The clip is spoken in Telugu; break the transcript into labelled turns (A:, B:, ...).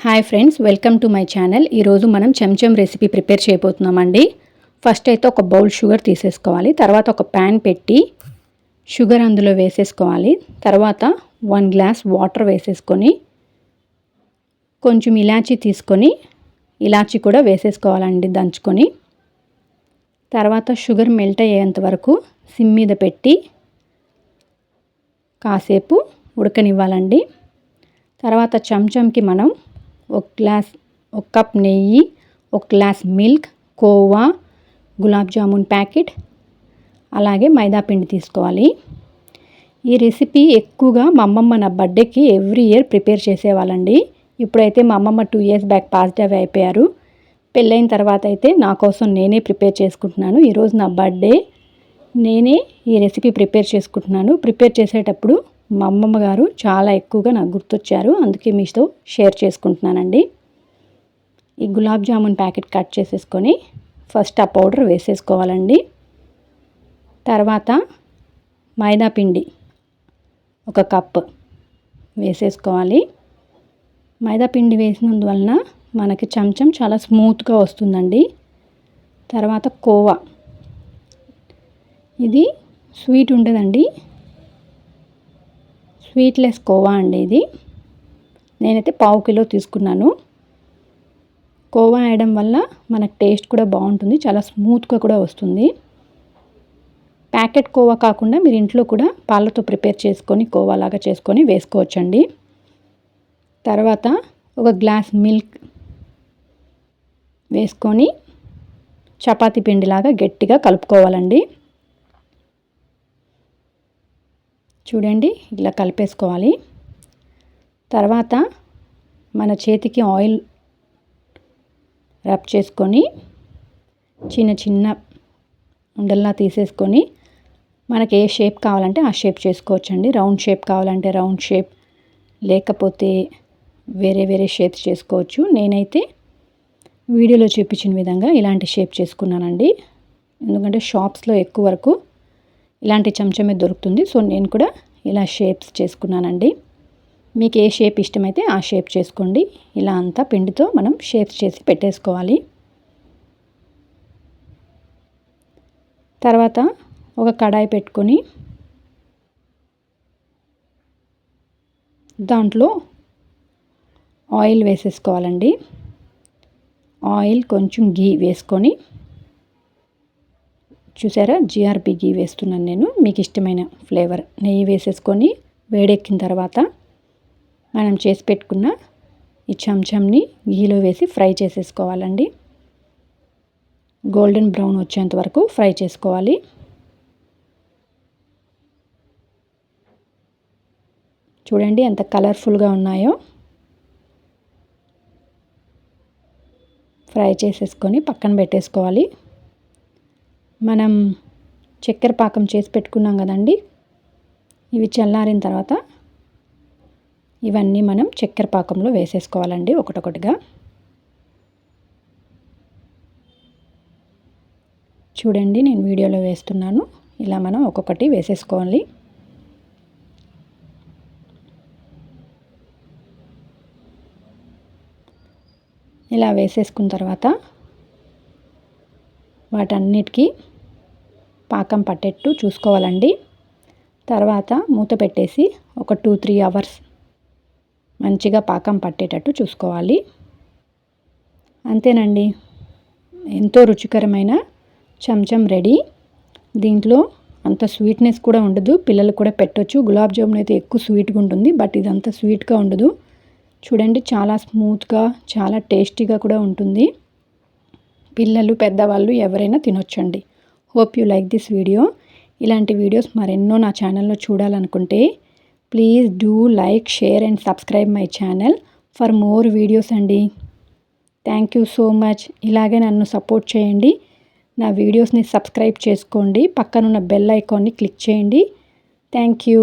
A: Hi friends, welcome to my channel. ఈరోజు మనం చెంచం రెసిపీ ప్రిపేర్ చేయబోతున్నామండి. ఫస్ట్ అయితే ఒక బౌల్ షుగర్ తీసేసుకోవాలి. తర్వాత ఒక ప్యాన్ పెట్టి షుగర్ అందులో వేసేసుకోవాలి. తర్వాత 1 గ్లాస్ వాటర్ వేసేసుకొని కొంచెం ఇలాచీ తీసుకొని ఇలాచీ కూడా వేసేసుకోవాలండి దంచుకొని. తర్వాత షుగర్ మెల్ట్ అయ్యేంత వరకు సిమ్ మీద పెట్టి కాసేపు ఉడకనివ్వాలండి. తర్వాత చెంచంకి మనం ఒక కప్ నెయ్యి, 1 glass milk, khoa, gulab jamun packet, అలాగే మైదా పిండి తీసుకోవాలి. ఈ రెసిపీ ఎక్కువగా మా అమ్మమ్మ నా బర్త్డేకి ఎవ్రీ ఇయర్ ప్రిపేర్ చేసేవాళ్ళండి. ఇప్పుడైతే మా అమ్మమ్మ 2 ఇయర్స్ బ్యాక్ పాస్డ్ అవే అయిపోయారు. పెళ్ళైన తర్వాత అయితే నా కోసం నేనే ప్రిపేర్ చేసుకుంటున్నాను. ఈరోజు నా బర్త్డే, నేనే ఈ రెసిపీ ప్రిపేర్ చేసుకుంటున్నాను. ప్రిపేర్ చేసేటప్పుడు మా అమ్మమ్మ గారు చాలా ఎక్కువగా నాకు గుర్తొచ్చారు, అందుకే మీతో షేర్ చేసుకుంటున్నానండి. ఈ గులాబ్ జామున్ ప్యాకెట్ కట్ చేసేసుకొని ఫస్ట్ ఆ పౌడర్ వేసేసుకోవాలండి. తర్వాత మైదా పిండి 1 కప్ వేసేసుకోవాలి. మైదా పిండి వేసినందువలన మనకి చెంచం చాలా స్మూత్గా వస్తుందండి. తర్వాత కోవా, ఇది స్వీట్ ఉండదండి, స్వీట్లెస్ కోవా అండి. ఇది నేనైతే 1/2 కిలో తీసుకున్నాను. కోవా వేయడం వల్ల మనకు టేస్ట్ కూడా బాగుంటుంది, చాలా స్మూత్గా కూడా వస్తుంది. ప్యాకెట్ కోవా కాకుండా మీరు ఇంట్లో కూడా పాలతో ప్రిపేర్ చేసుకొని కోవాలాగా చేసుకొని వేసుకోవచ్చండి. తర్వాత 1 గ్లాస్ మిల్క్ వేసుకొని చపాతీ పిండిలాగా గట్టిగా కలుపుకోవాలండి. చూడండి, ఇలా కలిపేసుకోవాలి. తర్వాత మన చేతికి ఆయిల్ రబ్ చేసుకొని చిన్న చిన్న ఉండల్లా తీసేసుకొని మనకి ఏ షేప్ కావాలంటే ఆ షేప్ చేసుకోవచ్చండి. రౌండ్ షేప్ కావాలంటే రౌండ్ షేప్, లేకపోతే వేరే వేరే షేప్స్ చేసుకోవచ్చు. నేనైతే వీడియోలో చూపించిన విధంగా ఇలాంటి షేప్ చేసుకున్నానండి. ఎందుకంటే షాప్స్లో ఎక్కువ వరకు ఇలాంటి చెంచమే దొరుకుతుంది. సో నేను కూడా ఇలా షేప్స్ చేసుకున్నానండి. మీకు ఏ షేప్ ఇష్టమైతే ఆ షేప్ చేసుకోండి. ఇలా అంతా పిండితో మనం షేప్స్ చేసి పెట్టేసుకోవాలి. తర్వాత ఒక కడాయి పెట్టుకొని దాంట్లో ఆయిల్ వేసేసుకోవాలండి. ఆయిల్ కొంచెం గీ వేసుకొని, చూసారా జిఆర్బి గీ వేస్తున్నాను నేను, మీకు ఇష్టమైన ఫ్లేవర్. నెయ్యి వేసేసుకొని వేడెక్కిన తర్వాత మనం చేసి పెట్టుకున్న ఈ చెంచంని గీలో వేసి ఫ్రై చేసేసుకోవాలండి. గోల్డెన్ బ్రౌన్ వచ్చేంత వరకు ఫ్రై చేసుకోవాలి. చూడండి ఎంత కలర్ఫుల్గా ఉన్నాయో. ఫ్రై చేసేసుకొని పక్కన పెట్టేసుకోవాలి. మనం చక్కెర పాకం చేసి పెట్టుకున్నాం కదండి, ఇవి చల్లారిన తర్వాత ఇవన్నీ మనం చక్కెర పాకంలో వేసేసుకోవాలండి ఒకటొకటిగా. చూడండి, నేను వీడియోలో వేస్తున్నాను. ఇలా మనం ఒక్కొక్కటి వేసేసుకోవాలి. ఇలా వేసేసుకున్న తర్వాత వాటన్నిటికీ పాకం పట్టేట్టు చూసుకోవాలండి. తర్వాత మూత పెట్టేసి ఒక 2-3 అవర్స్ మంచిగా పాకం పట్టేటట్టు చూసుకోవాలి. అంతేనండి, ఎంతో రుచికరమైన చెంచం రెడీ. దీంట్లో అంత స్వీట్నెస్ కూడా ఉండదు, పిల్లలు కూడా పెట్టొచ్చు. గులాబ్ జామున్ అయితే ఎక్కువ స్వీట్గా ఉంటుంది, బట్ ఇదంతా స్వీట్గా ఉండదు. చూడండి, చాలా స్మూత్గా, చాలా టేస్టీగా కూడా ఉంటుంది. పిల్లలు పెద్దవాళ్ళు ఎవరైనా తినొచ్చండి. Hope you like this video. ఇలాంటి వీడియోస్ మరెన్నో నా ఛానల్లో చూడాలనుకుంటే please do like, share and subscribe my channel for more videos అండి. Thank you so much. ఇలాగే నన్ను సపోర్ట్ చేయండి. నా వీడియోస్ని సబ్స్క్రైబ్ చేసుకోండి. పక్కనున్న బెల్ ఐకాన్ని క్లిక్ చేయండి. Thank you.